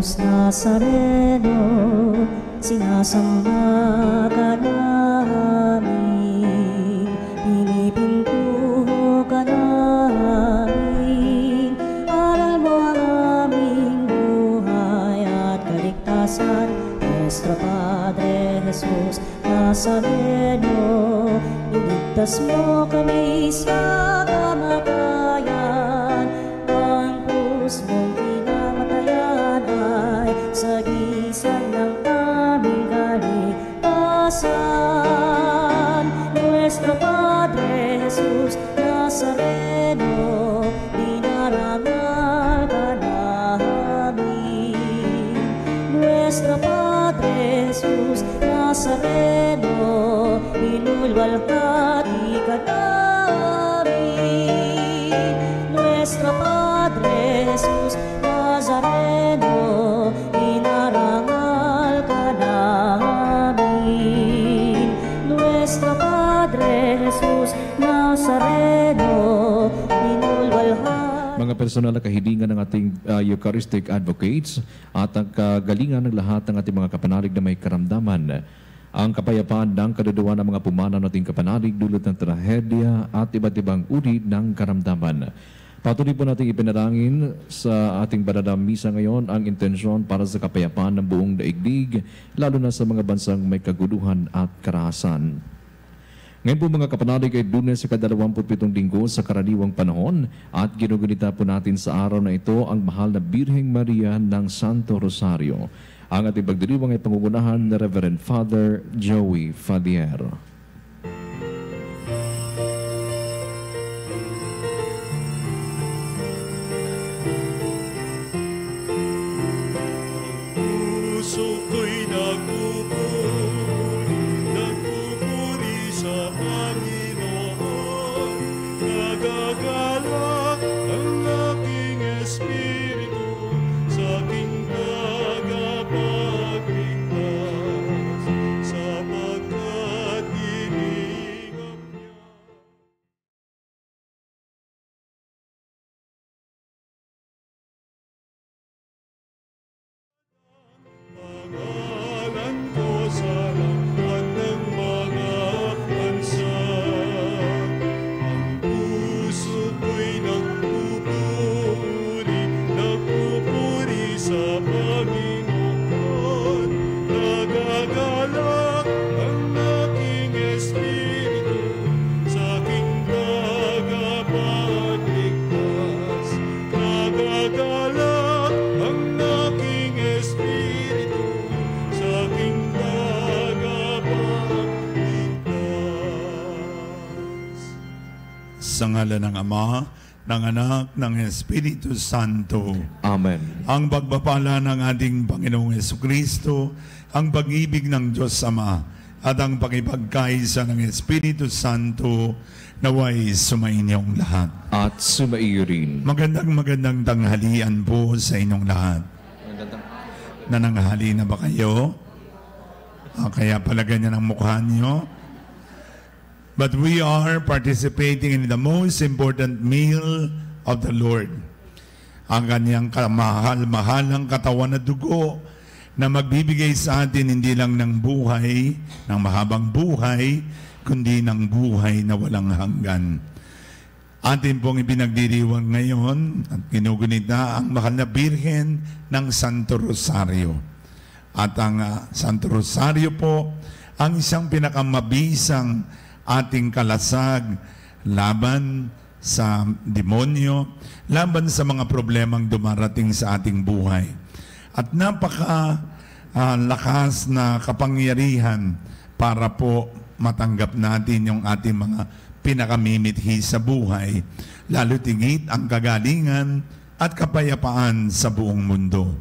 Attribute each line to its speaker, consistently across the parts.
Speaker 1: Jesus Nazareno, sinasamba ka namin, pinipintuho ka namin, aral mo ang aming buhay at kaligtasan. Nuestro Padre Jesus Nazareno, iligtas mo kami sa kamatayan, ang krus mong pinamatayan ay sagisag ng aming kaligtasan. Nuestro Padre Jesus Nazareno, dinarangal ka namin. Nuestro Padre Jesus Nazareno, inulwalhati ka namin. Nuestro Padre Jesus Nazareno, inarangal ka namin. Nuestro Padre Jesus Nazareno, inulwalhati.
Speaker 2: Mga personal na kahilingan ng ating Eucharistic Advocates at ang kagalingan ng lahat ng ating mga kapanalig na may karamdaman, ang kapayapaan ng kaluluwa ng mga pumanaw nating kapanalig dulot ng trahedya at iba't ibang uri ng karamdaman. Patuloy po natin ipinalangin sa ating banal na misa ngayon ang intensyon para sa kapayapaan ng buong daigdig, lalo na sa mga bansang may kaguluhan at karahasan. Ngayon po mga kapanalig ay Lunes sa ika-27 linggo sa karaniwang panahon at ginugunita po natin sa araw na ito ang mahal na Birheng Maria ng Santo Rosario. Ang ating pagdiriwang ay pangungunahan ni Reverend Father Joey Fadiero.
Speaker 3: Puso ko'y nagpupuri sa Panginoon, nagagalak ang aking espiritu sa aking tagapagligtas, sapagkat iningap niya. Pangalan ko sa lahat ng mga bansa, ang puso ko'y nagpupuri sa Panginoon, nagagalak ang aking espiritu sa aking tagapagligtas, nagagalak ang aking espiritu sa aking tagapagligtas. Sa ngalan ng Ama, ng Anak, ng Espiritu Santo.
Speaker 2: Amen.
Speaker 3: Ang pagpapala ng ating Panginoong Jesucristo, ang pag-ibig ng Diyos Ama, at ang pakipagkaisa ng Espiritu Santo naway sumainyong lahat.
Speaker 2: At sumaiyo rin.
Speaker 3: Magandang tanghalian po sa inyong lahat. Nananghali na ba kayo? Kaya pala ganyan ang mukha niyo. But we are participating in the most important meal of the Lord. Ang kanyang kamahal-mahalang katawan na dugo na magbibigay sa atin hindi lang ng buhay, ng mahabang buhay, kundi ng buhay na walang hanggan. Atin pong ipinagdiriwang ngayon at ginugunita ang mahal na Birhen ng Santo Rosario. At ang Santo Rosario po ang isang pinakamabisang ating kalasag laban sa demonyo, laban sa mga problemang dumarating sa ating buhay. At lakas na kapangyarihan para po matanggap natin yung ating mga pinakamimithi sa buhay, lalo tingit ang kagalingan at kapayapaan sa buong mundo.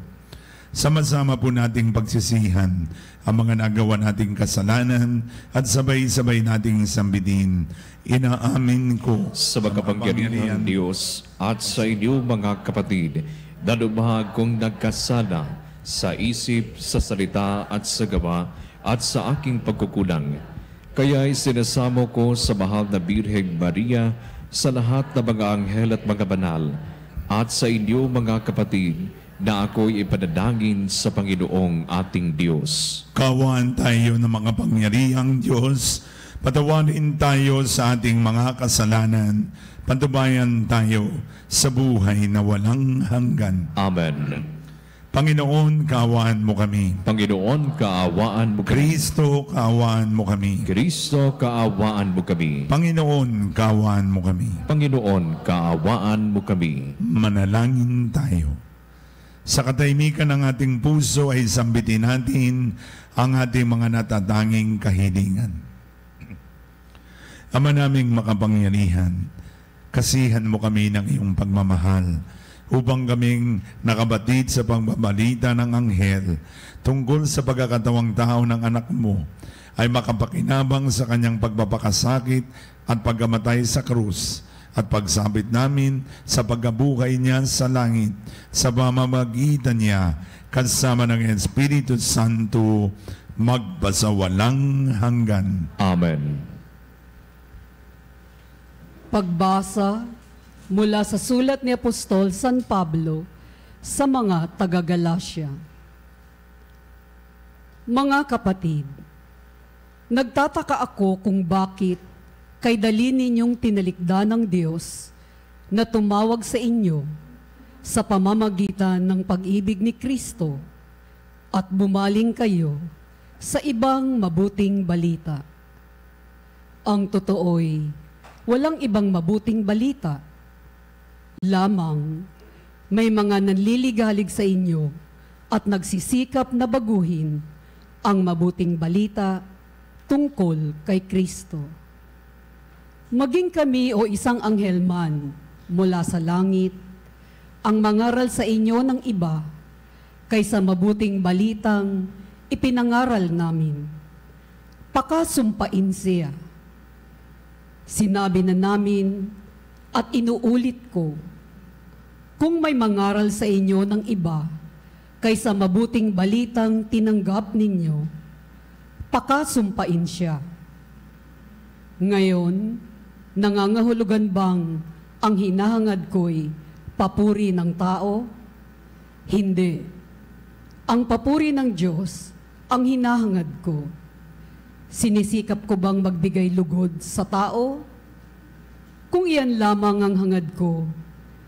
Speaker 3: Sama-sama po nating pagsisihan ang mga nagawa nating kasalanan at sabay-sabay nating sambitin. Inaamin ko
Speaker 2: sa makapangyarihan ng Diyos at sa inyong mga kapatid, na lumahag kong nagkasala sa isip, sa salita at sa gawa at sa aking pagkukulang. Kaya isinasamo ko sa mahal na Birheng Maria, sa lahat ng mga anghel at mga banal, at sa inyo mga kapatid, na ako'y ipadadangin sa Panginoong ating Diyos.
Speaker 3: Kawan tayo ng mga pangyarihang Diyos, patawarin tayo sa ating mga kasalanan, patubayan tayo sa buhay na walang hanggan.
Speaker 2: Amen.
Speaker 3: Panginoon, kaawaan mo kami.
Speaker 2: Panginoon, kaawaan mo kami.
Speaker 3: Kristo, kaawaan mo kami.
Speaker 2: Kristo, kaawaan mo kami.
Speaker 3: Panginoon, kaawaan mo kami.
Speaker 2: Panginoon, kaawaan mo kami.
Speaker 3: Manalangin tayo. Sa katahimikan ng ating puso ay sambitin natin ang ating mga natatanging kahilingan. Ama naming makapangyarihan, kasihan mo kami ng iyong pagmamahal upang kaming nakabatid sa pagbabalita ng anghel tungkol sa pagkakatawang tao ng anak mo ay makapakinabang sa kanyang pagpapakasakit at pagkamatay sa krus at pagsabit namin sa pagkabuhay niya sa langit sa pamamagitan niya kasama ng Espiritu Santo magpasawalang hanggan.
Speaker 2: Amen.
Speaker 4: Pagbasa mula sa sulat ni Apostol San Pablo sa mga taga-Galasya. Mga kapatid, nagtataka ako kung bakit kay dali ninyong tinalikdan ng Diyos na tumawag sa inyo sa pamamagitan ng pag-ibig ni Kristo at bumaling kayo sa ibang mabuting balita. Ang totoo'y walang ibang mabuting balita. Lamang may mga nanliligalig sa inyo at nagsisikap na baguhin ang mabuting balita tungkol kay Kristo. Maging kami o isang anghel man mula sa langit, ang mangaral sa inyo ng iba kaysa mabuting balitang ipinangaral namin. Pakasumpain siya. Sinabi na namin at inuulit ko, kung may mangaral sa inyo ng iba kaysa mabuting balitang tinanggap ninyo, pakasumpain siya. Ngayon, nangangahulugan bang ang hinahangad ko'y papuri ng tao? Hindi. Ang papuri ng Diyos ang hinahangad ko. Sinisikap ko bang magbigay lugod sa tao? Kung iyan lamang ang hangad ko,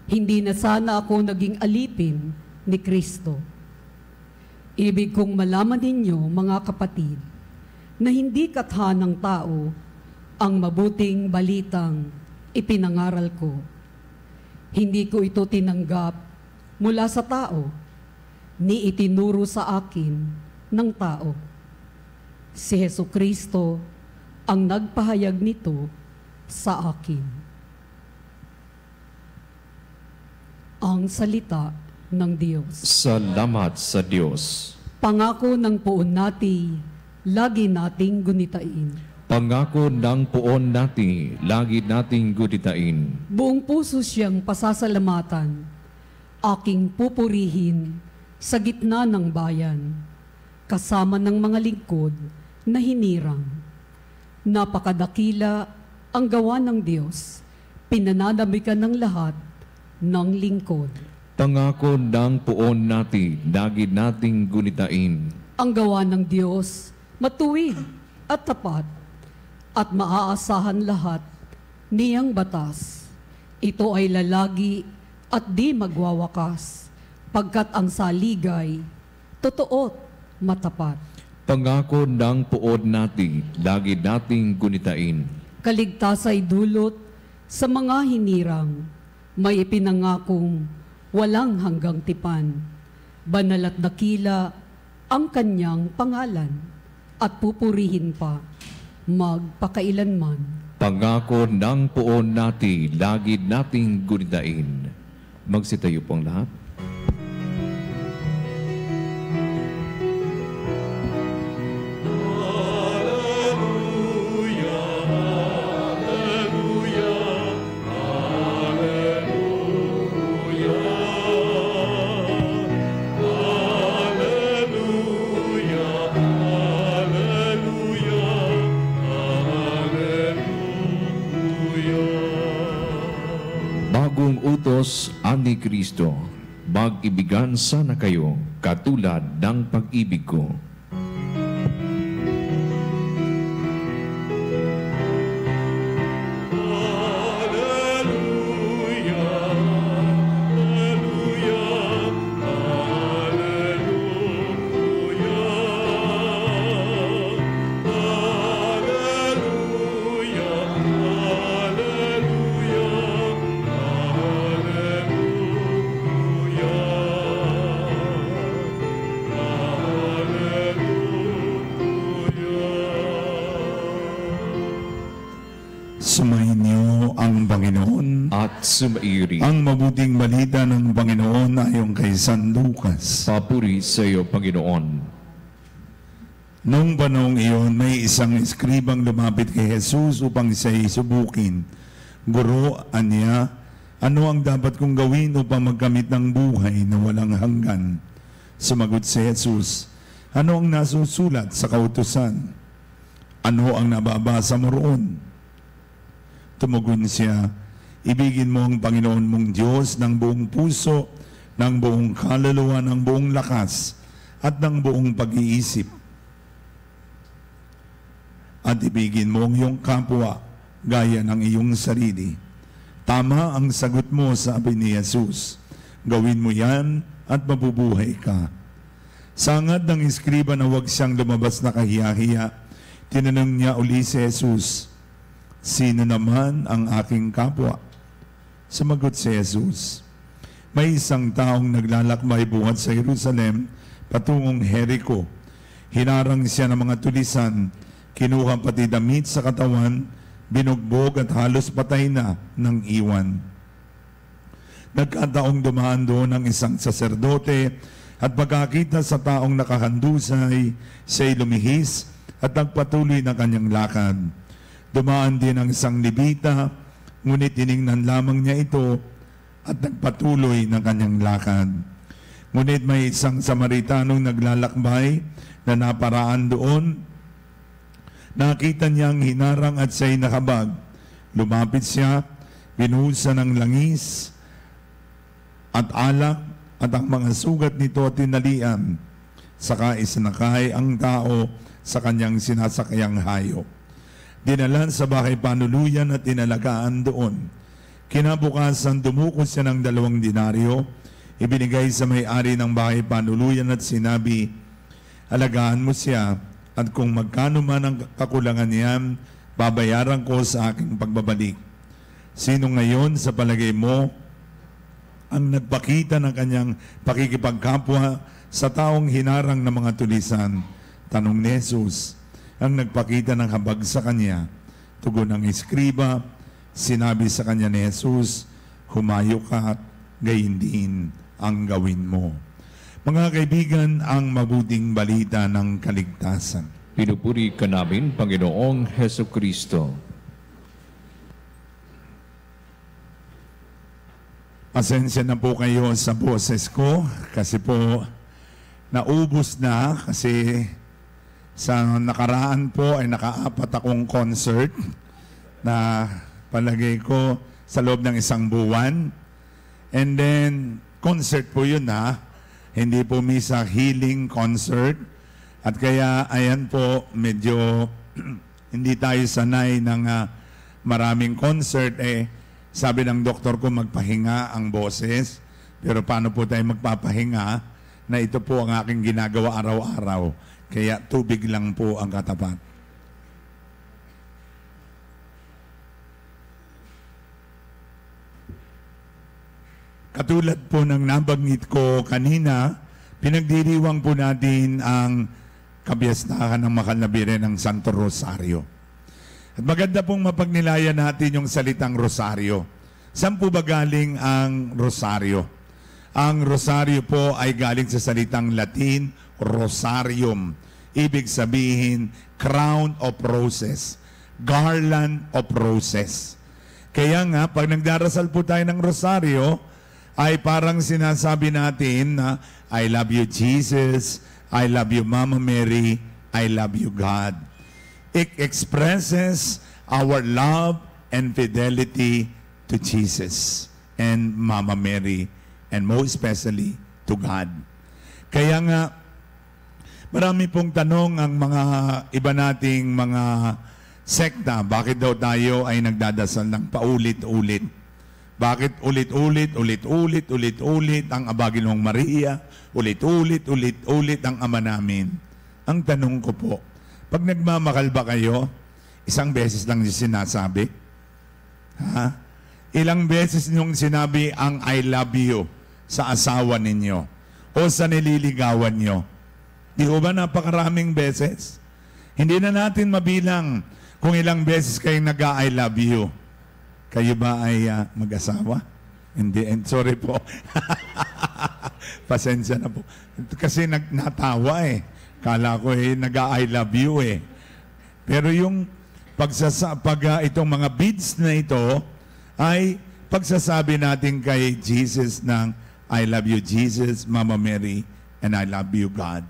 Speaker 4: hindi na sana ako naging alipin ni Kristo. Ibig kong malaman ninyo, mga kapatid, na hindi katha ng tao ang mabuting balitang ipinangaral ko. Hindi ko ito tinanggap mula sa tao, ni itinuro sa akin ng tao. Si Jesucristo ang nagpahayag nito sa akin. Ang salita ng Diyos.
Speaker 2: Salamat sa Diyos.
Speaker 4: Pangako ng poon natin, lagi nating gunitain.
Speaker 2: Pangako ng poon natin, lagi nating gunitain.
Speaker 4: Buong puso siyang pasasalamatan, aking pupurihin sa gitna ng bayan, kasama ng mga lingkod na hinirang. Napakadakila ang gawa ng Diyos, pinananamikan ng lahat ng lingkod.
Speaker 2: Pangako ng poon natin, lagi nating gunitain.
Speaker 4: Ang gawa ng Diyos, matuwid at tapat, at maaasahan lahat niyang batas. Ito ay lalagi at di magwawakas, pagkat ang saligay, totoo't matapat.
Speaker 2: Pangako ng poon natin, lagi nating gunitain.
Speaker 4: Kaligtas ay dulot sa mga hinirang, may ipinangakong walang hanggang tipan. Banal at dakila ang kanyang pangalan, at pupurihin pa magpakailanman.
Speaker 2: Pangako ng poon natin, lagi nating gunitain. Magsitayo pong lahat. Bagong utos ani Kristo. Mag-ibigan sana kayo katulad ng pag-ibig ko.
Speaker 3: Sumayin niyo ang Panginoon
Speaker 2: At sumairi.
Speaker 3: ang mabuting balita ng Panginoon ayon kay San Lucas.
Speaker 2: Papuri sa iyo, Panginoon.
Speaker 3: Noong panahong iyon, may isang eskribang lumapit kay Jesus upang siya'y subukin. Guro, anya, ano ang dapat kong gawin upang magkamit ng buhay na walang hanggan? Sumagot si Jesus, ano ang nasusulat sa kautusan? Ano ang nababasa mo roon? Tumugon siya, ibigin mo ang Panginoon mong Diyos ng buong puso, ng buong kaluluwa, ng buong lakas, at ng buong pag-iisip. At ibigin mo ang iyong kapwa, gaya ng iyong sarili. Tama ang sagot mo, sabi ni Jesus. Gawin mo yan at mabubuhay ka. Sangad ng iskriba na huwag siyang lumabas na kahiya-hiya, tinanong niya uli si Jesus, sino naman ang aking kapwa? Sumagot si Jesus, may isang taong naglalakbay buhat sa Jerusalem patungong Jericho. Hinarang siya ng mga tulisan, kinuha pati damit sa katawan, binugbog at halos patay na ng iwan. Nagkataong dumaan doon ang isang saserdote at pagkakita sa taong nakahandusay, siya'y lumihis at nagpatuloy na kanyang lakad. Dumaan din ang isang Levita, ngunit tiningnan lamang niya ito at nagpatuloy ng kanyang lakad. Ngunit may isang Samaritanong naglalakbay na naparaan doon. Nakita niyang hinarang at siya'y nakabag. Lumapit siya, binuhusan ng langis at alak at ang mga sugat nito tinalian. Saka isinakay ang tao sa kanyang sinasakayang hayop. Dinalan sa bahay panuluyan at tinalagaan doon. Kinabukasan dumukot siya ng 2 denaryo, ibinigay sa may-ari ng bahay panuluyan at sinabi, alagaan mo siya at kung magkano man ang kakulangan niyan, babayaran ko sa aking pagbabalik. Sino ngayon sa palagay mo ang nagpakita ng kanyang pakikipagkapwa sa taong hinarang ng mga tulisan? Tanong ni Jesus. Ang nagpakita ng habag sa kanya. Tugon ng iskriba, sinabi sa kanya ni Jesus, humayo ka at gayon din ang gawin mo. Mga kaibigan, ang mabuting balita ng kaligtasan.
Speaker 2: Pinupuri ka namin, Panginoong Heso Kristo.
Speaker 3: Pasensya na po kayo sa boses ko kasi po naubos na kasi sa nakaraan po ay naka-4 akong concert na palagay ko sa loob ng 1 buwan. And then, concert po yun hindi po misa, healing concert. At kaya, ayan po, medyo hindi tayo sanay ng maraming concert. Sabi ng doktor ko, magpahinga ang boses. Pero paano po tayo magpapahinga na ito po ang aking ginagawa araw-araw. Kaya tubig lang po ang katapat. Katulad po ng nabanggit ko kanina, pinagdiriwang po natin ang kabiyastahan ng Mahal na Birhen ng Santo Rosario. At maganda pong mapagnilayan natin yung salitang Rosario. Saan po ba galing ang Rosario? Ang Rosario po ay galing sa salitang Latin, Rosarium. Ibig sabihin, crown of roses, garland of roses. Kaya nga, pag nagdarasal po tayo ng Rosario, ay parang sinasabi natin na, I love you Jesus, I love you Mama Mary, I love you God. It expresses our love and fidelity to Jesus and Mama Mary and most especially to God. Kaya nga, marami pong tanong ang mga iba nating mga sekta, bakit daw tayo ay nagdadasal ng paulit-ulit? Bakit ulit-ulit ang Abaginong Maria, ulit-ulit ang Ama namin? Ang tanong ko po, pag nagmamakal ba kayo, isang beses lang yung sinasabi? Ha? Ilang beses niyong sinabi ang I love you sa asawa ninyo o sa nililigawan nyo? Di ba napakaraming beses? Hindi na natin mabilang kung ilang beses kayong nag-I love you. Kayo ba ay mag-asawa? Hindi. Sorry po. Pasensya na po. Kasi natawa eh. Kala ko nag-I love you eh. Pero yung itong mga beads na ito ay pagsasabi natin kay Jesus ng I love you Jesus, Mama Mary, and I love you God.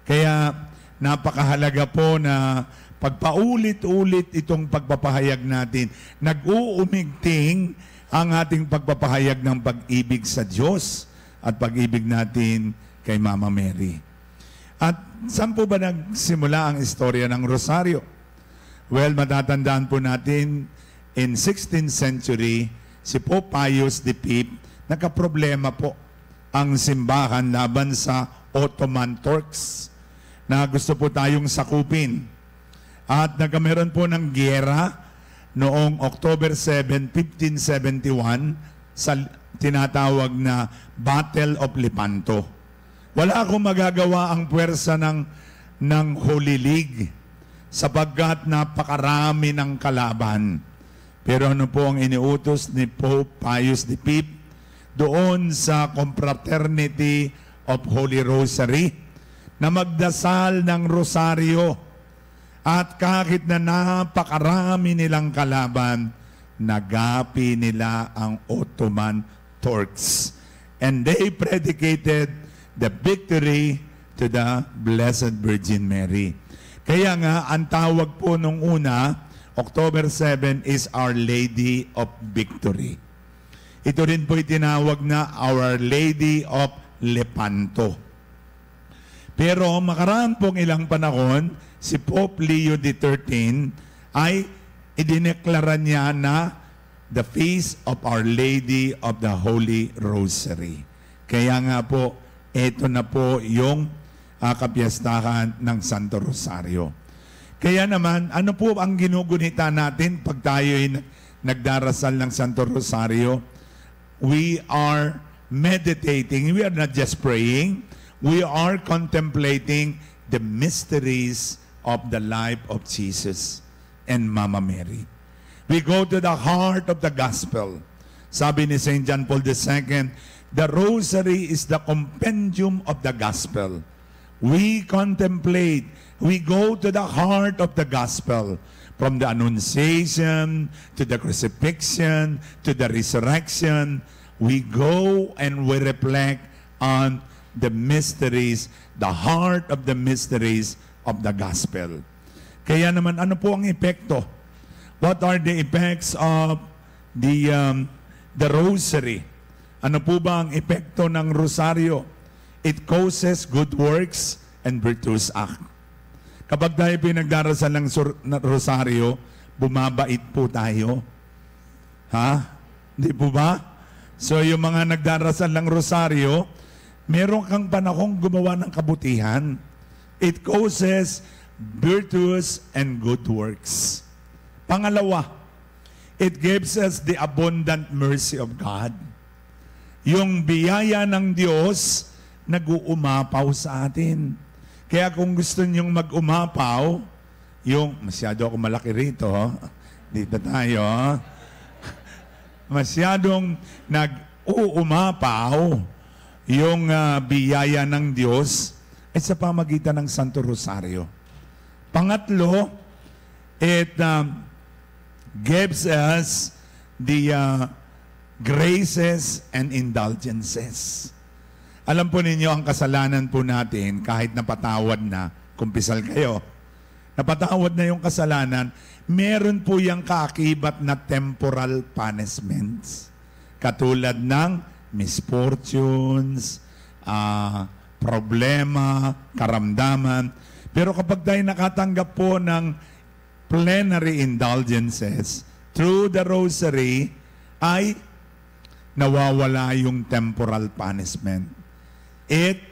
Speaker 3: Kaya napakahalaga po na pagpaulit-ulit itong pagpapahayag natin, nag-uumigting ang ating pagpapahayag ng pag-ibig sa Diyos at pag-ibig natin kay Mama Mary. At saan po ba nagsimula ang istorya ng Rosaryo? Well, matatandaan po natin, in 16th century, si Pope Pius V, nagkaproblema po ang simbahan laban sa Ottoman Turks na gusto po tayong sakupin. At nagkameron po ng giyera noong October 7, 1571 sa tinatawag na Battle of Lepanto. Wala akong magagawa ang puwersa ng Holy League sapagkat napakarami ng kalaban. Pero ano po ang iniutos ni Pope Pius V doon sa Confraternity of Holy Rosary na magdasal ng rosaryo. At kahit na napakarami nilang kalaban, nagapi nila ang Ottoman Turks. And they predicated the victory to the Blessed Virgin Mary. Kaya nga, ang tawag po nung una, October 7 is Our Lady of Victory. Ito rin po itinawag na Our Lady of Lepanto. Pero makaraan pong ilang panahon, si Pope Leo XIII ay idineklara niya na the feast of Our Lady of the Holy Rosary. Kaya nga po, ito na po yung kapiyastahan ng Santo Rosario. Kaya naman, ano po ang ginugunita natin pag tayo'y nagdarasal ng Santo Rosario? We are meditating. We are not just praying. We are contemplating the mysteries of the life of Jesus and Mama Mary. We go to the heart of the gospel. Sabi ni St. John Paul II, the rosary is the compendium of the gospel. We contemplate, we go to the heart of the gospel, from the Annunciation to the crucifixion to the resurrection. We go and we reflect on the mysteries, the heart of the mysteries of the gospel. Kaya naman, ano po ang epekto? What are the effects of the rosary? Ano po ba ang epekto ng rosaryo? It causes good works and virtuous act. Kapag tayo pinagdarasal ng rosaryo, bumabait po tayo. Ha? Hindi po ba? So yung mga nagdarasal ng rosaryo, meron kang panahong gumawa ng kabutihan. It causes virtuous and good works. Pangalawa, it gives us the abundant mercy of God. Yung biyaya ng Diyos, nag-uumapaw sa atin. Kaya kung gusto niyong mag-umapaw, yung, masyado ako malaki rito, dito tayo, masyadong nag-uumapaw yung biyaya ng Diyos ay sa pamagitan ng Santo Rosario. Pangatlo, it gives us the graces and indulgences. Alam po ninyo, ang kasalanan po natin, kahit napatawad na, kumpisal kayo, napatawad na yung kasalanan, meron po yung kaakibat na temporal punishments. Katulad ng misfortunes, problema, karamdaman. Pero kapag tayo nakatanggap po ng plenary indulgences through the rosary, ay nawawala yung temporal punishment. It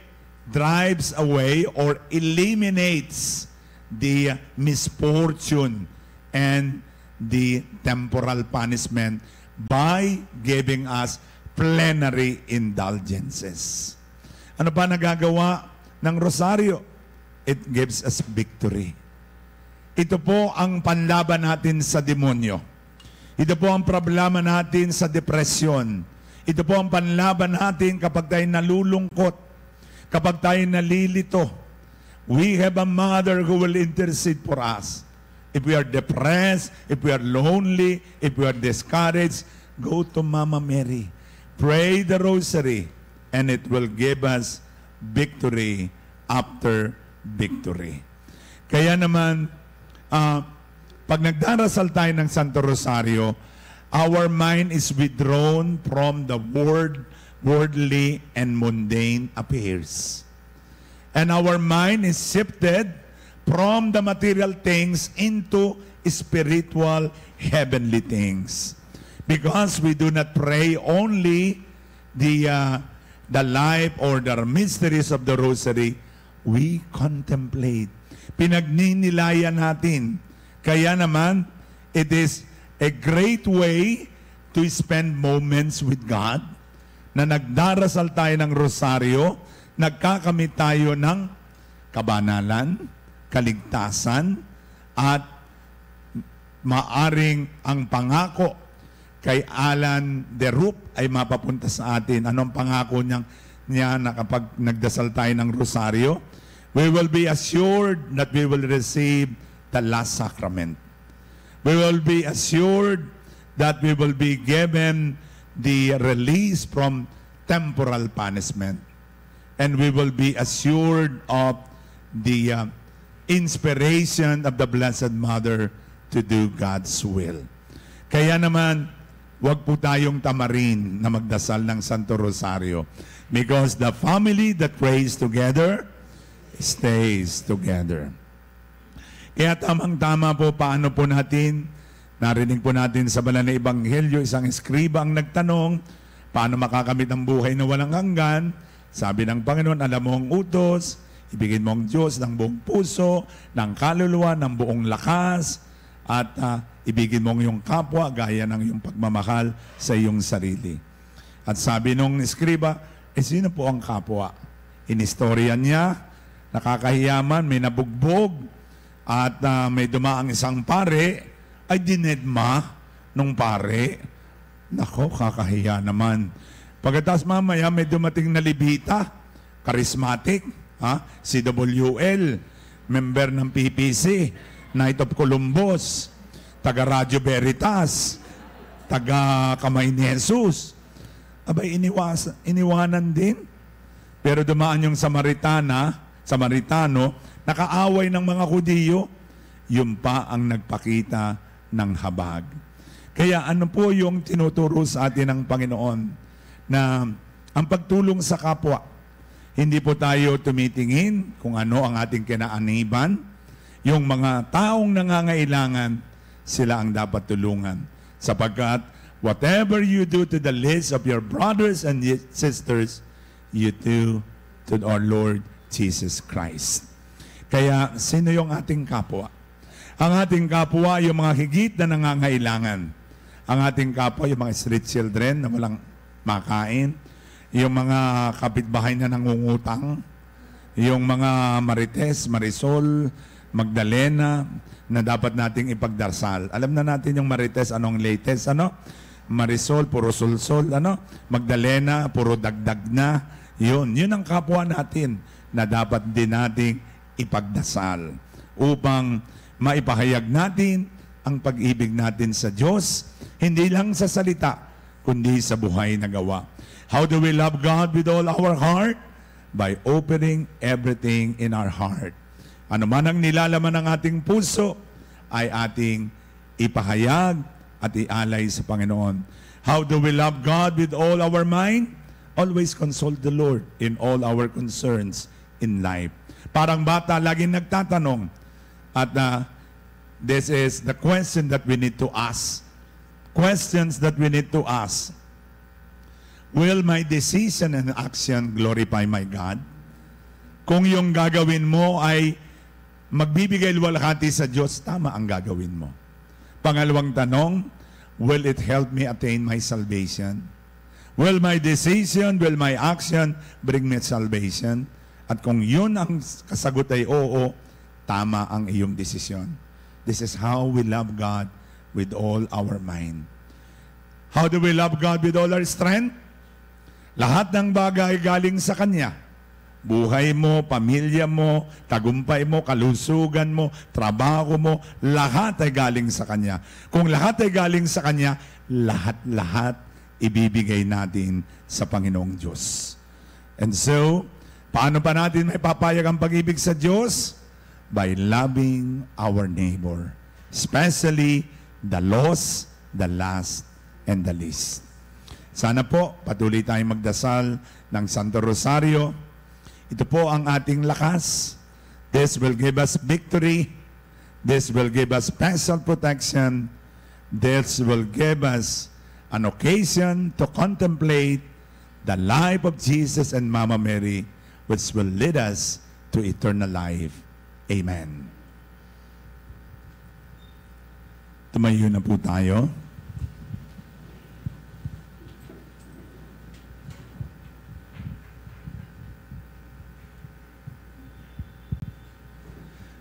Speaker 3: drives away or eliminates the misfortune and the temporal punishment by giving us plenary indulgences. Ano pa nagagawa ng rosaryo? It gives us victory. Ito po ang panlaban natin sa demonyo. Ito po ang problema natin sa depresyon. Ito po ang panlaban natin kapag tayo nalulungkot, kapag tayo nalilito. We have a mother who will intercede for us. If we are depressed, if we are lonely, if we are discouraged, go to Mama Mary. Pray the rosary, and it will give us victory after victory. Kaya naman, pag nagdarasal tayo ng Santo Rosario, our mind is withdrawn from the worldly and mundane affairs. And our mind is shifted from the material things into spiritual heavenly things. Because we do not pray only the life or the mysteries of the Rosary, we contemplate. Pinagninilayan natin. Kaya naman, it is a great way to spend moments with God, na nagdarasal tayo ng rosaryo, nagkakamit tayo ng kabanalan, kaligtasan, at maaring ang pangako kay Alan de Rup ay mapapunta sa atin. Anong pangako niya na kapag nagdasal tayo ng rosaryo? We will be assured that we will receive the last sacrament. We will be assured that we will be given the release from temporal punishment. And we will be assured of the inspiration of the Blessed Mother to do God's will. Kaya naman, wag po tayong tamarin na magdasal ng Santo Rosario, because the family that prays together stays together. Kaya tamang-tama po, paano po natin, narinig po natin sa banal na Ebanghelyo, isang eskriba ang nagtanong, paano makakamit ang buhay na walang hanggan? Sabi ng Panginoon, alam mo ang utos, ibigin mo ang Diyos ng buong puso, ng kaluluwa, ng buong lakas, at ibigin mo ang iyong kapwa gaya ng iyong pagmamahal sa iyong sarili. At sabi nung eskriba, sino po ang kapwa? Inistorya niya, nakakahiyaman, may nabugbog, at may dumaang isang pare, ay dinedma nung pare. Nako, kakahiya naman. Pagkatapos mamaya may dumating na libita, charismatic, si WL, member ng PPC, Knight of Columbus, taga Radyo Veritas, taga Kamay ni Jesus. Abay, iniwanan din. Pero dumaan yung Samaritano, nakaaway ng mga Hudiyo, yun pa ang nagpakita ng habag. Kaya ano po yung tinuturo sa atin ng Panginoon? Na ang pagtulong sa kapwa, hindi po tayo tumitingin kung ano ang ating kinaaniban. Yung mga taong nangangailangan, sila ang dapat tulungan. Sapagkat whatever you do to the least of your brothers and sisters, you do to our Lord Jesus Christ. Kaya sino yung ating kapwa? Ang ating kapwa, yung mga higit na nangangailangan. Ang ating kapwa, yung mga street children na walang makain, yung mga kapitbahay na nangungutang, yung mga Marites, Marisol, Magdalena, na dapat nating ipagdarasal. Alam na natin yung Marites, anong latest, Marisol, puro sulsol, Magdalena, puro dagdag na. Yun ang kapwa natin na dapat din nating ipagdasal upang maipahayag natin ang pag-ibig natin sa Diyos, hindi lang sa salita, kundi sa buhay na gawa. How do we love God with all our heart? By opening everything in our heart. Ano man ang nilalaman ng ating puso, ay ating ipahayag at ialay sa Panginoon. How do we love God with all our mind? always consult the Lord in all our concerns in life. Parang bata, laging nagtatanong. At this is the question that we need to ask. Questions that we need to ask. Will my decision and action glorify my God? Kung yung gagawin mo ay magbibigay luwalhati sa Diyos, tama ang gagawin mo. Pangalawang tanong, will it help me attain my salvation? Will my decision, will my action bring me salvation? At kung yun ang kasagot ay oo, tama ang iyong desisyon. This is how we love God with all our mind. How do we love God with all our strength? Lahat ng bagay galing sa Kanya. Buhay mo, pamilya mo, tagumpay mo, kalusugan mo, trabaho mo, lahat ay galing sa Kanya. Kung lahat ay galing sa Kanya, lahat-lahat ibibigay natin sa Panginoong Diyos. And so, paano pa natin may papayag ang pag-ibig sa Diyos? By loving our neighbor, especially the lost, the last, and the least. Sana po, patuloy tayong magdasal ng Santo Rosario. Ito po ang ating lakas. This will give us victory. This will give us special protection. This will give us an occasion to contemplate the life of Jesus and Mama Mary, which will lead us to eternal life. Amen. Tumayo na po tayo.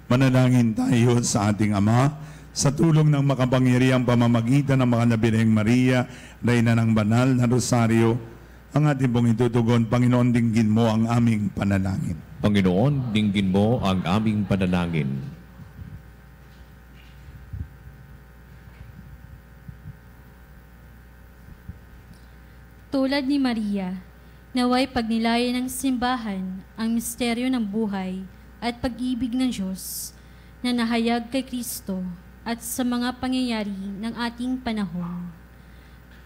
Speaker 3: Manalangin tayo sa ating Ama sa tulong ng makapangyarihang pamamagitan ng mga Nabireng Maria, Reyna ng Banal na Rosaryo. Ang ating pong itutugon, Panginoon, dinggin mo ang aming panalangin.
Speaker 2: Panginoon, dinggin mo ang aming panalangin.
Speaker 5: Tulad ni Maria, naway pagnilayan ng simbahan ang misteryo ng buhay at pag-ibig ng Diyos na nahayag kay Kristo at sa mga pangyayari ng ating panahon.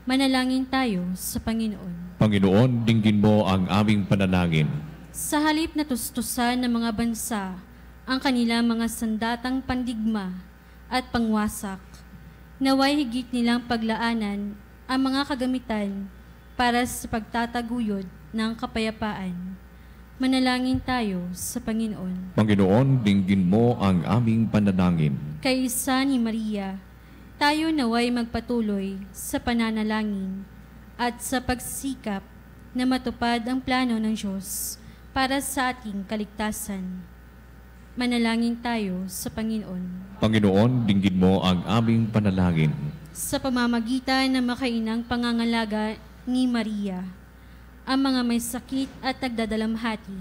Speaker 5: Manalangin tayo sa Panginoon.
Speaker 2: Panginoon, dinggin mo ang aming panalangin.
Speaker 5: Sa halip na tustusan ng mga bansa ang kanilang mga sandatang pandigma at pangwasak, naway higit nilang paglaanan ang mga kagamitan para sa pagtataguyod ng kapayapaan. Manalangin tayo sa Panginoon.
Speaker 2: Panginoon, dinggin mo ang aming panalangin.
Speaker 5: Kay isa ni Maria, tayo naway magpatuloy sa pananalangin at sa pagsikap na matupad ang plano ng Diyos para sa ating kaligtasan. Manalangin tayo sa Panginoon.
Speaker 2: Panginoon, dinggin mo ang aming panalangin.
Speaker 5: Sa pamamagitan ng makainang pangangalaga ni Maria, ang mga may sakit at nagdadalamhati,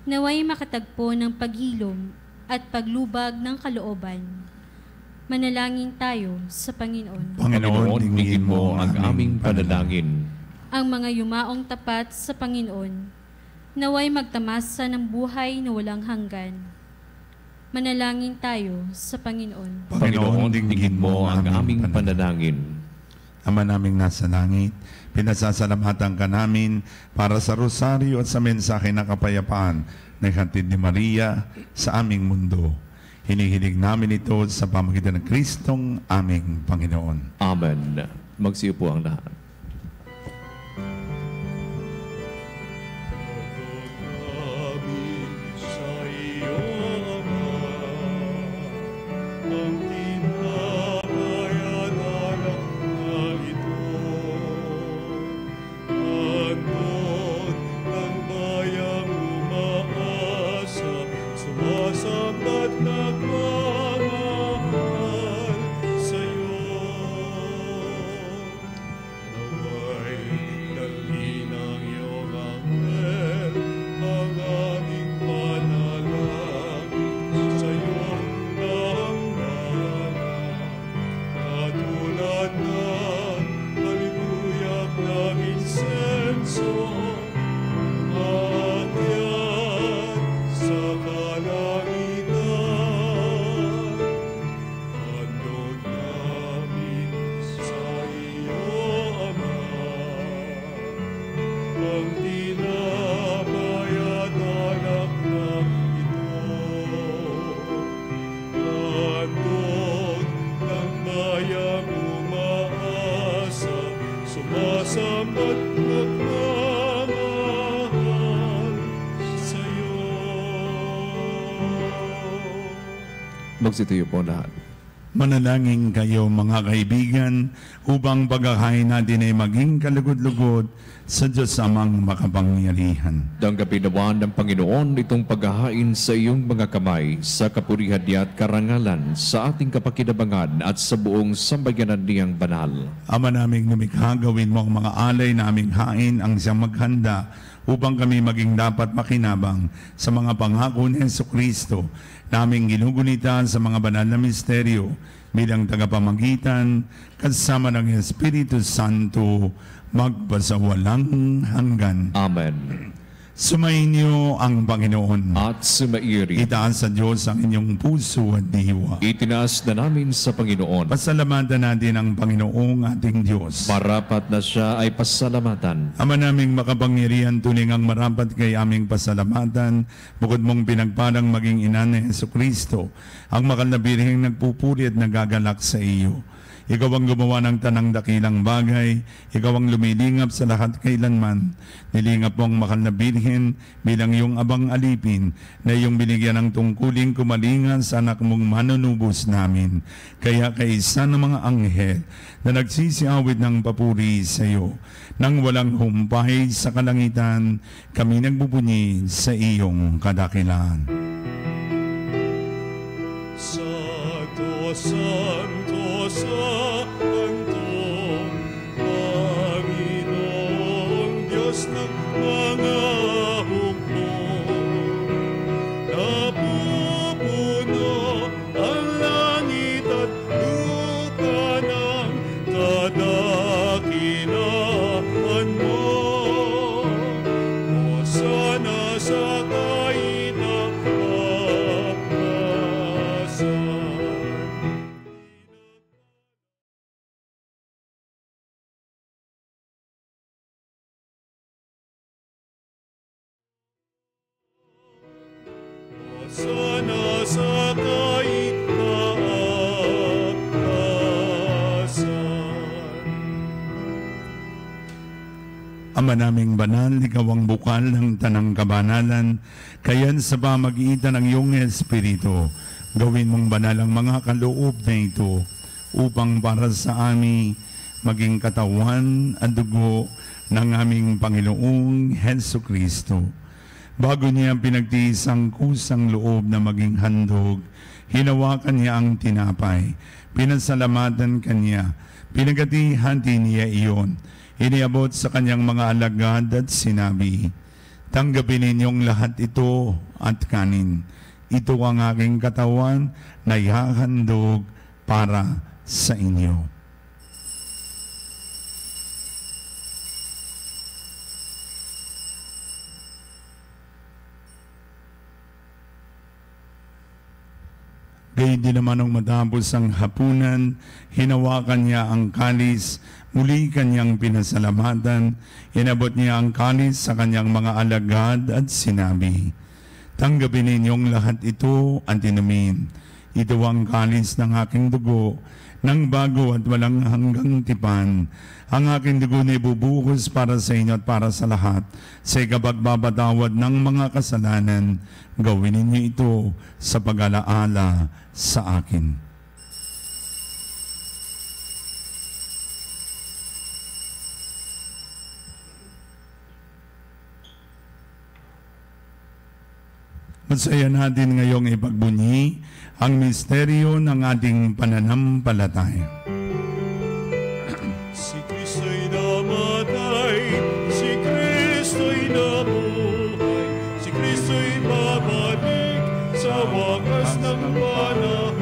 Speaker 5: naway makatagpo ng paghilom at paglubag ng kalooban. Manalangin tayo sa Panginoon.
Speaker 2: Panginoon, dinggin mo ang aming panalangin.
Speaker 5: Ang mga yumaong tapat sa Panginoon, naway magtamasa ng buhay na walang hanggan. Manalangin tayo sa Panginoon.
Speaker 2: Panginoon, dinggin mo ang aming panalangin.
Speaker 3: Ama naming nasa langit, pinasasalamatan ka namin para sa rosaryo at sa mensahe ng kapayapaan na ihatid ni Maria sa aming mundo. Hinihiling namin ito sa pamagitan ng Kristong aming Panginoon.
Speaker 2: Amen. Magsiyo po ang lahat.
Speaker 6: Sa kalangitan
Speaker 2: Magsitayo po lahat.
Speaker 3: Manalangin kayo mga kaibigan upang pagkakain natin ay maging kalugod-lugod sa Diyos amang makapangyarihan.
Speaker 2: Tanggapin naman ng Panginoon itong paghahain sa iyong mga kamay sa kapurihan niya at karangalan sa ating kapakinabangan at sa buong sambayanan niyang banal.
Speaker 3: Ama naming lumikha, gawin mo ang mga alay na aming hain ang siyang maghanda upang kami maging dapat makinabang sa mga pangako ni Jesucristo naming ginugunita sa mga banal na misteryo bilang tagapamagitan kasama ng Espiritu Santo magpasawalang hanggan.
Speaker 2: Amen.
Speaker 3: Sumainyo ang Panginoon.
Speaker 2: At sumairi.
Speaker 3: Itaas sa Diyos ang inyong puso at diwa.
Speaker 2: Itinaas na namin sa Panginoon.
Speaker 3: Pasalamatan natin ang Panginoong ating Diyos.
Speaker 2: Marapat na siya ay pasalamatan.
Speaker 3: Ama naming makapangyarihan, tuling ang marapat kay aming pasalamatan, bukod mong pinagpalang maging ina ni Jesucristo, ang makal na birheng nagpupuri at nagagalak sa iyo. Ikaw ang gumawa ng tanang dakilang bagay, ikaw ang lumilingap sa lahat kailanman. Nilingap mo ang makal na birhen bilang iyong abang alipin na iyong binigyan ng tungkuling kumalingan sa anak mong manunubos namin. Kaya kaisa ng mga anghel na nagsisiawit ng papuri sa iyo, nang walang humpay sa kalangitan, kami nagbubunyi sa iyong kadakilaan.
Speaker 6: Santo, Santo, Santo, Panginoong Diyos ng mga hukbo. Napupuno ang langit at lupa ng kadakilaan mo. Hosana sa sana sa kaitaasan.
Speaker 3: Ama naming banal, ikaw ang bukal ng tanang kabanalan, kayan sa pamagitan ng iyong Espiritu, gawin mong banal ang mga kaloob na ito, upang para sa amin maging katawan at dugo ng aming Panginoong Jesucristo. Bago niya pinagtiis ang kusang loob na maging handog, hinawakan niya ang tinapay, pinasalamatan kanya, pinagati-hati niya iyon, iniabot sa kanyang mga alagad at sinabi, tanggapin ninyong lahat ito at kanin. Ito ang aking katawan na ihahandog para sa inyo. Gayun din naman nung matapos ang hapunan, hinawakan niya ang kalis, muli kanyang pinasalamatan, inabot niya ang kalis sa kanyang mga alagad at sinabi, tanggapin ninyong lahat ito at inumin. Ito ang kalis ng aking dugo, ng bago at walang hanggang tipan. Ang aking dugo na ibubuhos para sa inyo at para sa lahat, sa ikapagbabawad ng mga kasalanan. Gawin ninyo ito sa pag-alaala sa akin. Masaya natin ngayong ipagbunyi ang misteryo ng ating pananampalataya.
Speaker 6: Si Kristo'y namatay, si Kristo'y nabuhay, si Kristo'y babalik sa wakas ng panahon.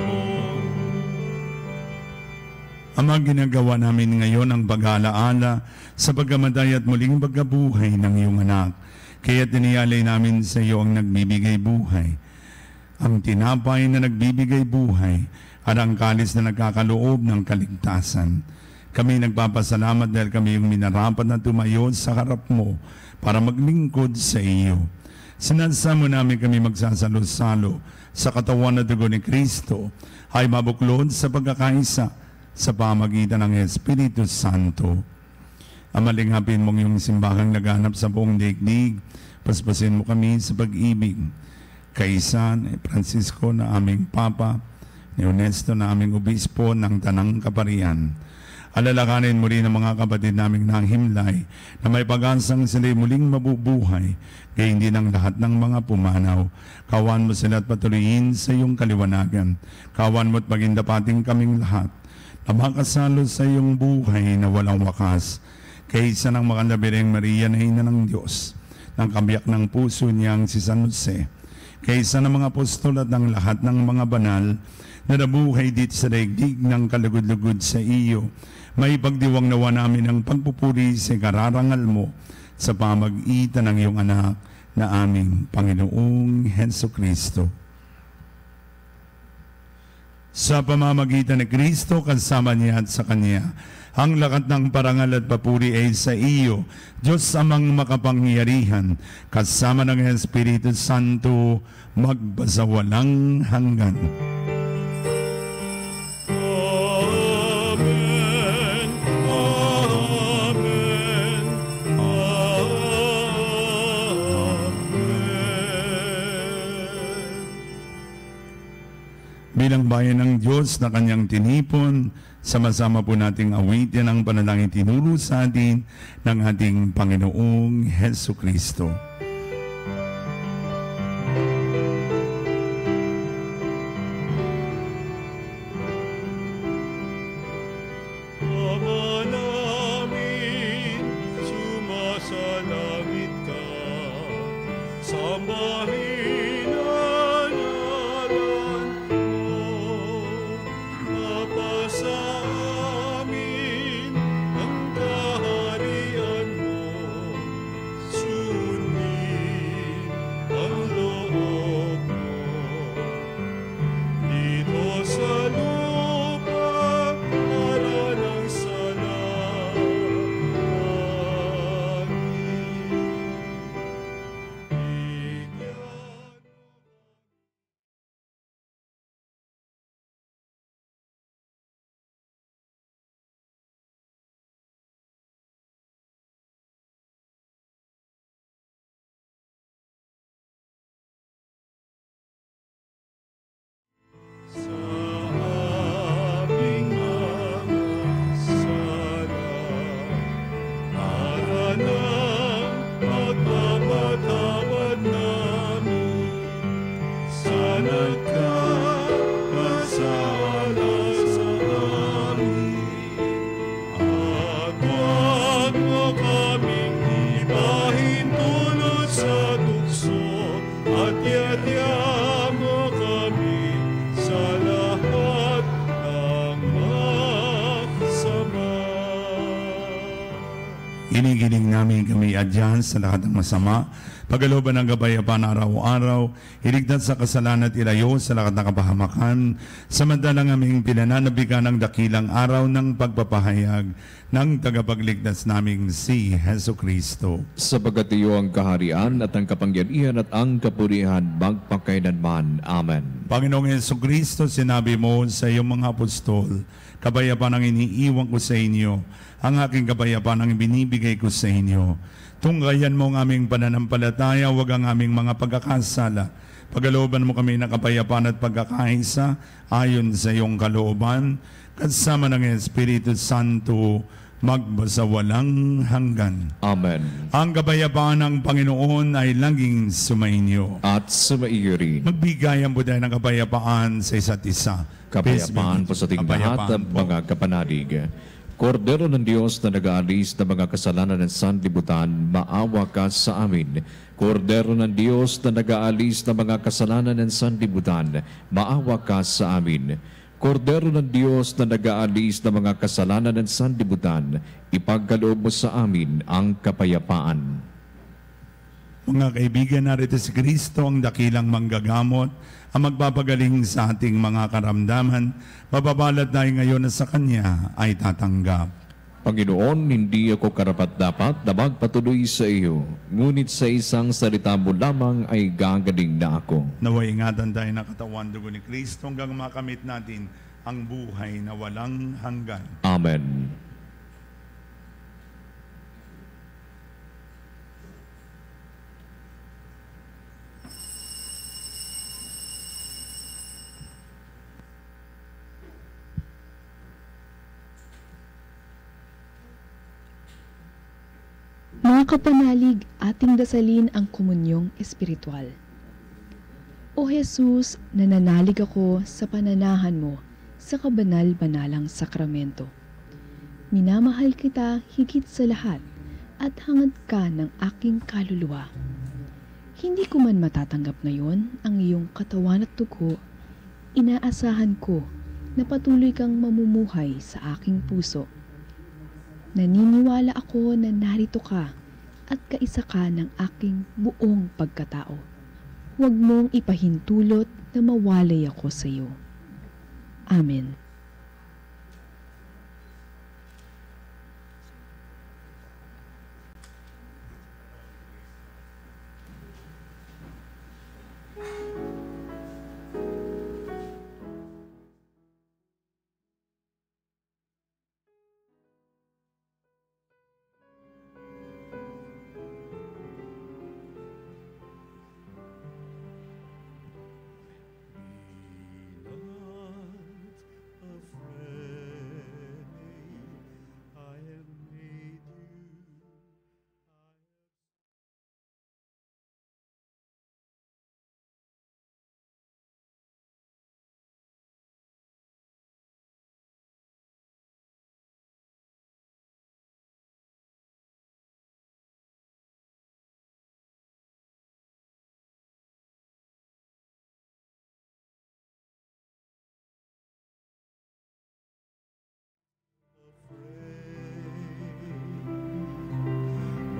Speaker 3: Ama, ginagawa namin ngayon ang pag-aalaala sa pagkamatay at muling pagkabuhay ng iyong anak. Kaya tiniyalay namin sa iyo ang nagbibigay buhay, ang tinapay na nagbibigay buhay, at ang kalis na nagkakaloob ng kaligtasan. Kami nagpapasalamat dahil kami yung minarapat na tumayo sa harap mo para maglingkod sa iyo. Sinasamo namin kami magsasalo-salo sa katawan na dugo ni Kristo ay mabuklod sa pagkakaisa sa pamagitan ng Espiritu Santo. Amalingapin mong yung simbahang naganap sa buong daigdig. Paspasin mo kami sa pag-ibig. Kaisa ni Francisco na aming Papa, ni Honesto na aming obispo ng Tanang Kaparian. Alalakanin mo rin ang mga kapatid naming nanghimlay na may pag-asang sila'y muling mabubuhay, kaya hindi ng lahat ng mga pumanaw. Kawan mo sila at patuloyin sa iyong kaliwanagan. Kawan mo at maging dapating kaming lahat na makasalo sa iyong buhay na walang wakas. Kaysa ng makanabiring Maria na ina ng Diyos, ng kabiyak ng puso niyang si San Jose, kaysa ng mga apostol at ng lahat ng mga banal na nabuhay dito sa daigdig ng kalugod-lugod sa iyo, may pagdiwang nawa namin ang pagpupuri sa kararangal mo sa pamagitan ng iyong anak na aming Panginoong Hesukristo. Sa pamamagitan ni Kristo, kasama niya at sa Kanya, ang lakat ng parangal at papuri ay sa iyo, Diyos amang makapangyarihan, kasama ng Espiritu Santo, magbasawalang hanggan. Bilang bayan ng Diyos na Kanyang tinipon, sama-sama po nating awitin ang panalangin tinuro sa atin ng ating Panginoong Hesukristo.
Speaker 6: Ama namin, sumasalangit ka, sambahin ang ngalan mo, mapasa amin ang kaharian mo, sundin ang loob mo, dito sa lupa para ng sa aming mga sala, para ng pagpapatawad namin sa nagkakasala sa amin. At huwag mo kaming ibahin tulad sa tukso, at yatya mo kami sa lahat ng masama.
Speaker 3: Ginigiling namin kami adyan sa lahat ng masama, pagkalooban ng kapayapaan araw-araw, iligtas sa kasalanan at ilayo sa lahat ng kapahamakan, samantalang aming pinananabikan ng dakilang araw ng pagpapahayag ng tagapagligtas naming si Hesukristo.
Speaker 2: Sapagat iyo ang kaharian at ang kapangyarihan at ang kapurihan magpakailanman. Amen.
Speaker 3: Panginoong Hesukristo, sinabi mo sa iyong mga apostol, kapayapaan ang iniiwan ko sa inyo, ang aking kapayapaan ang binibigay ko sa inyo. Tunggayan mo ang aming pananampalataya, huwag ang aming mga pagkakasala. Pagkalooban mo kami ng kapayapaan at pagkakaisa ayon sa iyong kalooban, kasama ng Espiritu Santo, magbasawalang hanggan.
Speaker 2: Amen.
Speaker 3: Ang kapayapaan ng Panginoon ay laging sumainyo.
Speaker 2: At sumaiyo rin.
Speaker 3: Magbigayan po tayo ng kapayapaan sa isa't isa.
Speaker 2: Kapayapaan po sa ating lahat ng mga kapanalig. Kordero ng Diyos na nag-aalis ng mga kasalanan ng sanlibutan, maawa ka sa amin. Kordero ng Diyos na nag-aalis ng mga kasalanan ng sanlibutan, maawa ka sa amin. Kordero ng Diyos na nag-aalis ng mga kasalanan ng sanlibutan, ipagkaloob mo sa amin ang kapayapaan.
Speaker 3: Mga kaibigan, narito si Kristo ang dakilang manggagamot, ang magpapagaling sa ating mga karamdaman. Mababalat tayo ngayon na sa Kanya ay tatanggap.
Speaker 2: Panginoon, hindi ako karapat-dapat na magpatuloy sa iyo, ngunit sa isang salita mo lamang ay gagaling na ako.
Speaker 3: Naway ingatan tayo ng katawan dugo ni Kristo hanggang makamit natin ang buhay na walang hanggan.
Speaker 2: Amen.
Speaker 7: Mga kapanalig, ating dasalin ang komunyong espiritual. O Jesus, nananalig ako sa pananahan mo sa kabanal-banalang sakramento. Minamahal kita higit sa lahat at hangad ka ng aking kaluluwa. Hindi ko man matatanggap ngayon ang iyong katawan at dugo, inaasahan ko na patuloy kang mamumuhay sa aking puso. Naniniwala ako na narito ka at kaisa ka ng aking buong pagkatao. Huwag mong ipahintulot na mawalay ako sa iyo. Amen.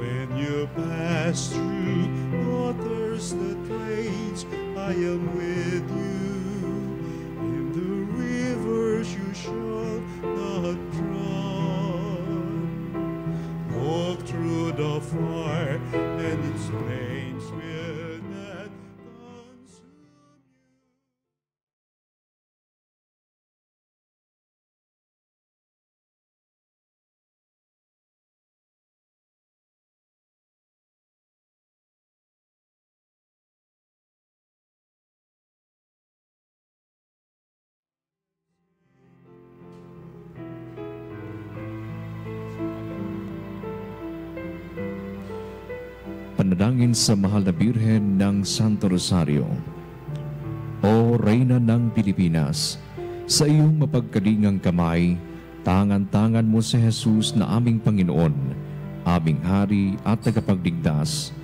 Speaker 6: When you pass through waters that rage, I am with you. In the rivers you shall not drown. Walk through the fire and its flames will not consume you.
Speaker 2: Panalangin sa Mahal na Birhen ng Santo Rosario. O Reyna ng Pilipinas, sa iyong mapagkalingang kamay, tangan-tangan mo si Jesus na aming Panginoon, aming Hari at tagapagligtas.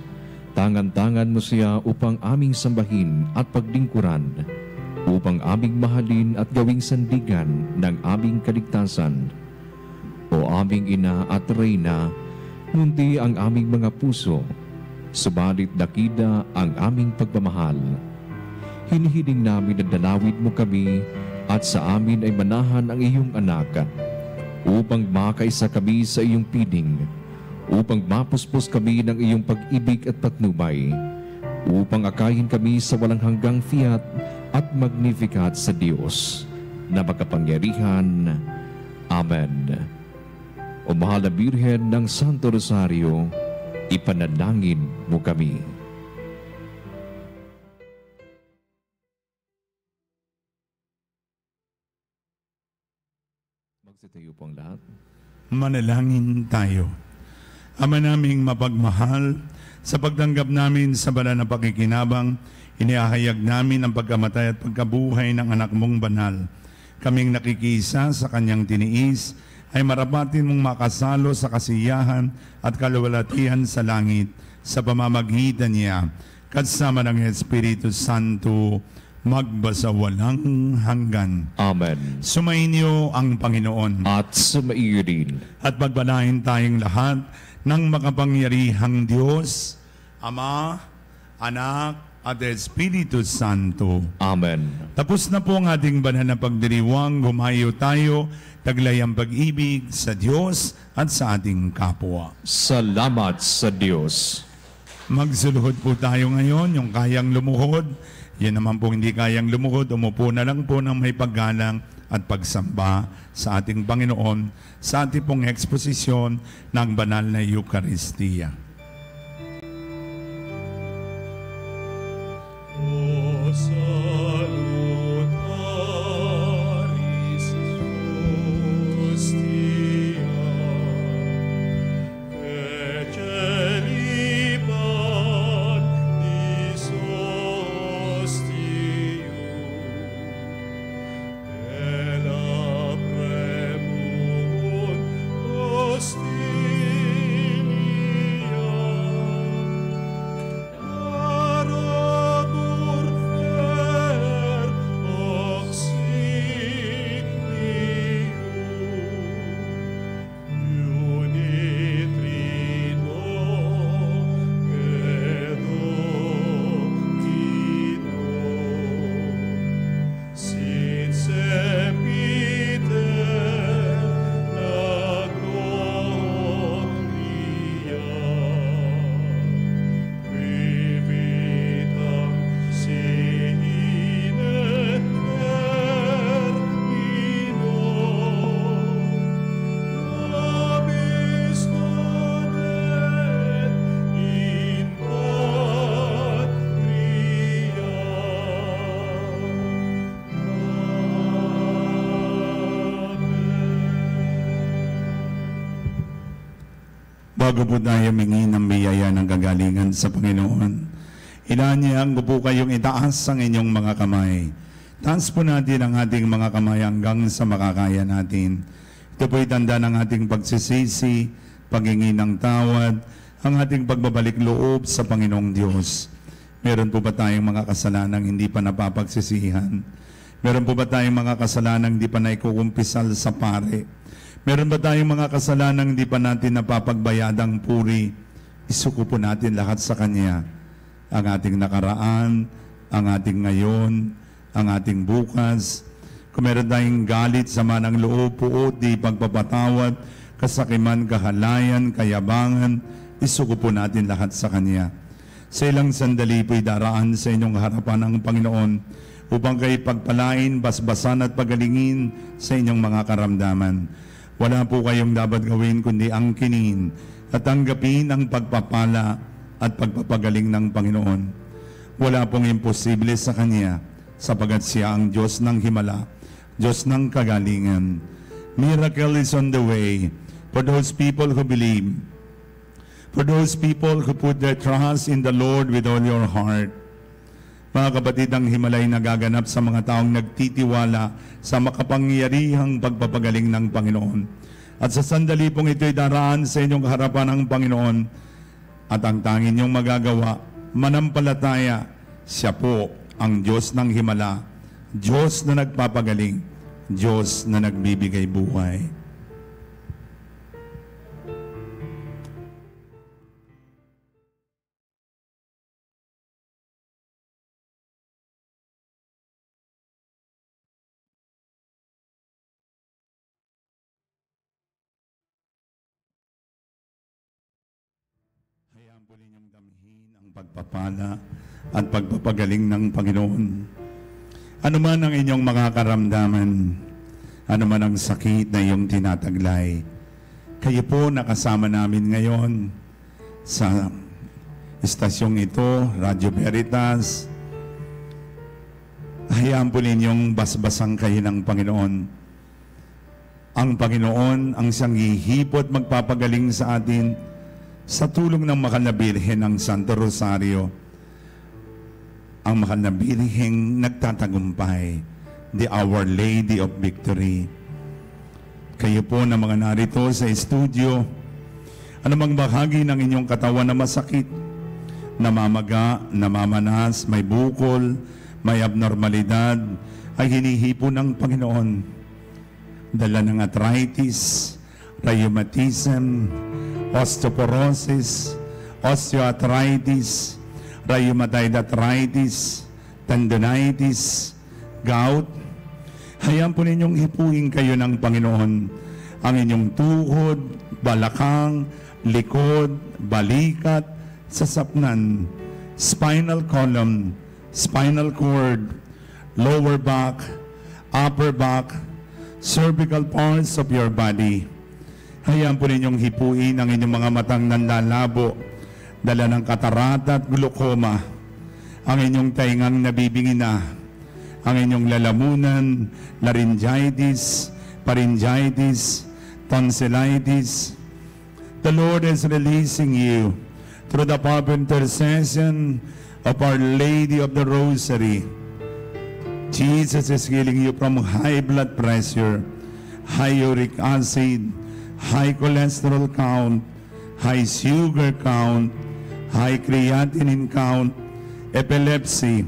Speaker 2: Tangan-tangan mo siya upang aming sambahin at paglingkuran, upang aming mahalin at gawing sandigan ng aming kaligtasan. O aming Ina at Reyna, ngunti ang aming mga puso, subalit dakida ang aming pagmamahal. Hinihiling namin na dalawin mo kami at sa amin ay manahan ang iyong anak, upang makaisa kami sa iyong piling, upang mapuspos kami ng iyong pag-ibig at patnubay, upang akayin kami sa walang hanggang fiat at magnificat sa Diyos na makapangyarihan. Amen. O Mahal na Birhen ng Santo Rosario, ipanalangin mo kami. Magsitayo po ang lahat.
Speaker 3: Manalangin tayo. Ama naming mapagmahal, sa pagtanggap namin sa banal na pakikinabang, inihahayag namin ang pagkamatay at pagkabuhay ng anak mong banal. Kaming nakikisa sa kanyang tiniis, ay marapatin mong makasalo sa kasiyahan at kaluwalhatian sa langit sa pamamagitan niya, kasama ng Espiritu Santo, magbasawalang hanggan.
Speaker 2: Amen.
Speaker 3: Sumainyo ang Panginoon.
Speaker 2: At sumaiyo din.
Speaker 3: At pagbanahin tayong lahat ng makapangyarihang Diyos, Ama, Anak, at Espiritu Santo.
Speaker 2: Amen.
Speaker 3: Tapos na po ang ating banal na pagdiriwang. Gumayo tayo, taglay ang pag-ibig sa Diyos at sa ating kapwa.
Speaker 2: Salamat sa Diyos.
Speaker 3: Magsuluhod po tayo ngayon, yung kayang lumuhod. Yan naman po hindi kayang lumuhod, umupo na lang po ng may paggalang at pagsamba sa ating Panginoon sa ating pong eksposisyon ng banal na Eucharistia.
Speaker 6: O salutaris hostia, ecce
Speaker 3: Bago po tayo mingi ng biyaya ng kagalingan sa Panginoon, inanyayaan ko po kayong itaas ang inyong mga kamay. Taas po natin ang ating mga kamay hanggang sa makakaya natin. Ito po'y tanda ng ating pagsisisi, paghingi ng tawad, ang ating pagbabalik loob sa Panginoong Diyos. Meron po ba tayong mga kasalanang hindi pa napapagsisihan? Meron po ba tayong mga kasalanang hindi pa naikukumpisal sa pare? Meron ba tayong mga kasalanang hindi pa natin napapagbayadang puri? Isuko po natin lahat sa Kanya. Ang ating nakaraan, ang ating ngayon, ang ating bukas. Kung meron tayong galit, sama ng loob, puot, di pagpapatawad, kasakiman, kahalayan, kayabangan, isuko po natin lahat sa Kanya. Sa ilang sandali po'y daraan sa inyong harapan ng Panginoon upang kayo pagpalain, basbasan at pagalingin sa inyong mga karamdaman. Wala po kayong dapat gawin kundi angkinin at tanggapin ang pagpapala at pagpapagaling ng Panginoon. Wala pong imposible sa Kanya sapagat siya ang Diyos ng himala, Diyos ng kagalingan. Miracle is on the way for those people who believe, for those people who put their trust in the Lord with all your heart. Mga kapatid, ang himala ay nagaganap sa mga taong nagtitiwala sa makapangyarihang pagpapagaling ng Panginoon. At sa sandali pong ito'y daraan sa inyong harapan ng Panginoon at ang tanging niyong magagawa, manampalataya, siya po ang Diyos ng himala, Diyos na nagpapagaling, Diyos na nagbibigay buhay. Hayaan po ninyong damhin ang pagpapala at pagpapagaling ng Panginoon. Ano man ang inyong mga karamdaman, ano man ang sakit na iyong tinataglay, kayo po nakasama namin ngayon sa istasyong ito, Radio Veritas. Hayaan po ninyong basbasang kayo ng Panginoon. Ang Panginoon ang siyang hihipot magpapagaling sa atin sa tulong ng Mahal na Birhen ng Santo Rosario. Ang Mahal na Birheng nagtatagumpay, the Our Lady of Victory. Kayo po na mga narito sa studio, anumang bahagi ng inyong katawan na masakit, namamaga, namamanas, may bukol, may abnormalidad, ay hinihipo ng Panginoon. Dala ng arthritis, rheumatism, osteoporosis, osteoarthritis, rheumatoid arthritis, tendonitis, gout. Hayaan po ninyong hipuin kayo ng Panginoon ang inyong tuhod, balakang, likod, balikat, sasapnan, spinal column, spinal cord, lower back, upper back, cervical parts of your body. Hayaan po ninyong hipuin ang inyong mga matang nanlalabo, dala ng katarata at glaucoma, ang inyong taingang nabibingin na, ang inyong lalamunan, laryngitis, pharyngitis, tonsillitis. The Lord is releasing you through the powerful intercession of Our Lady of the Rosary. Jesus is healing you from high blood pressure, high uric acid, high cholesterol count, high sugar count, high creatinine count, epilepsy,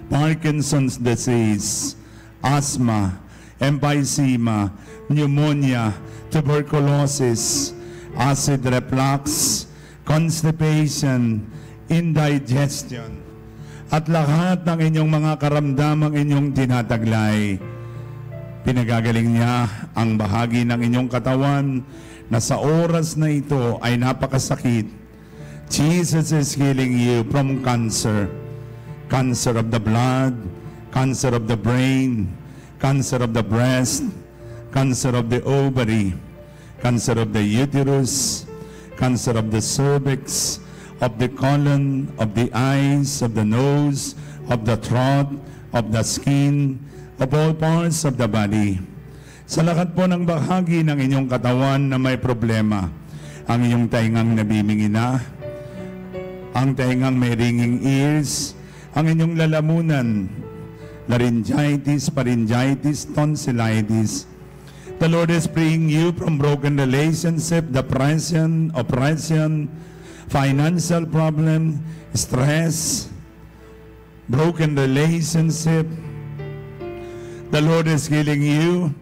Speaker 3: Parkinson's disease, asthma, emphysema, pneumonia, tuberculosis, acid reflux, constipation, indigestion, at lahat ng inyong mga karamdamang inyong tinataglay. Pinagagaling niya ang bahagi ng inyong katawan na sa oras na ito ay napakasakit. Jesus is healing you from cancer. Cancer of the blood, cancer of the brain, cancer of the breast, cancer of the ovary, cancer of the uterus, cancer of the cervix, of the colon, of the eyes, of the nose, of the throat, of the skin, of all parts of the body. Sa lahat po ng bahagi ng inyong katawan na may problema, ang iyong taingang nabibingina, ang taingang may ringing ears, ang inyong lalamunan, laryngitis, pharyngitis, tonsillitis. The Lord is freeing you from broken relationship, depression, oppression, financial problem, stress, broken relationship. The Lord is healing you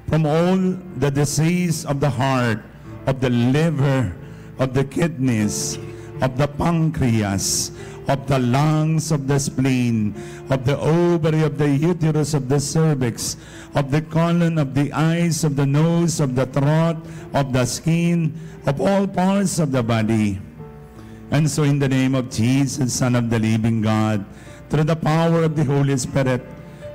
Speaker 3: from all the disease of the heart, of the liver, of the kidneys, of the pancreas, of the lungs, of the spleen, of the ovary, of the uterus, of the cervix, of the colon, of the eyes, of the nose, of the throat, of the skin, of all parts of the body. And so in the name of Jesus, Son of the living God, through the power of the Holy Spirit,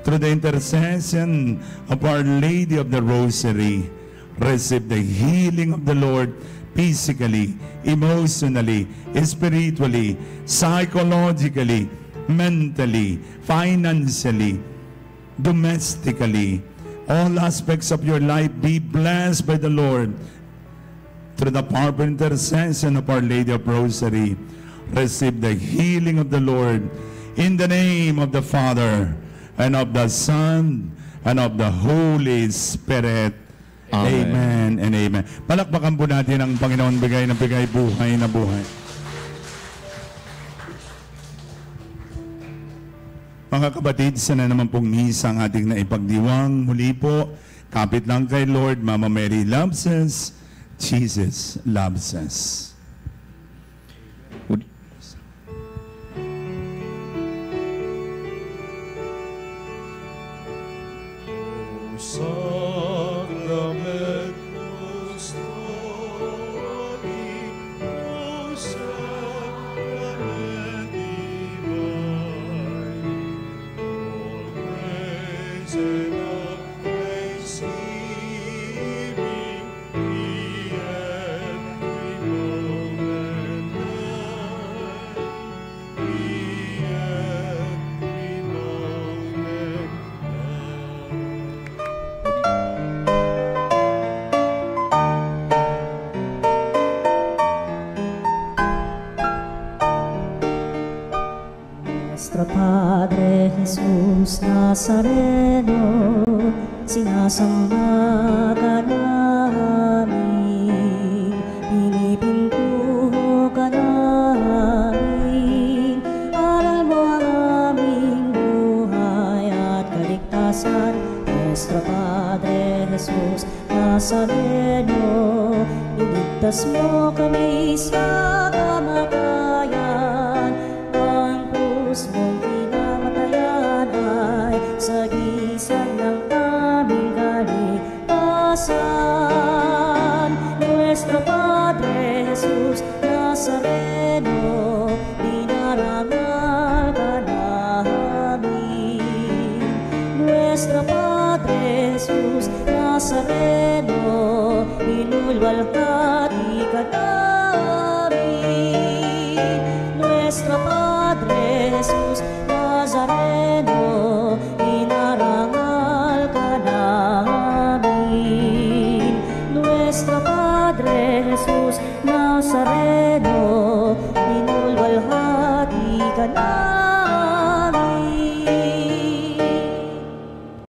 Speaker 3: through the intercession of Our Lady of the Rosary, receive the healing of the Lord physically, emotionally, spiritually, psychologically, mentally, financially, domestically. All aspects of your life be blessed by the Lord through the powerful intercession of Our Lady of Rosary. Receive the healing of the Lord in the name of the Father and of the Son and of the Holy Spirit. Amen and amen. Palakpakan po natin ang Panginoon, bigay na bigay, buhay na buhay. Mga kapatid, sana naman pong misa ang ating naipagdiwang. Muli po, kapit lang kay Lord. Mama Mary loves us. Jesus loves us.
Speaker 1: Nuestro Padre Jesus Nazareno, sinasamba ka namin, pinipintuho ka namin, aral mo ang aming buhay at kaligtasan. Nuestro Padre Jesus Nazareno, iligtas mo kami sa kamatayan, ang krus mong pinamatayan ay sagisag ng aming kaligtasan. Nuestro Padre Jesus Nazareno, dinarangal ka namin. Nuestro Padre Jesus Nazareno, inulwalhati ka namin. Nuestro Padre Jesus Nazareno, inarangal ka namin. Nuestro Padre Jesus Nazareno, inulwalhati ka namin.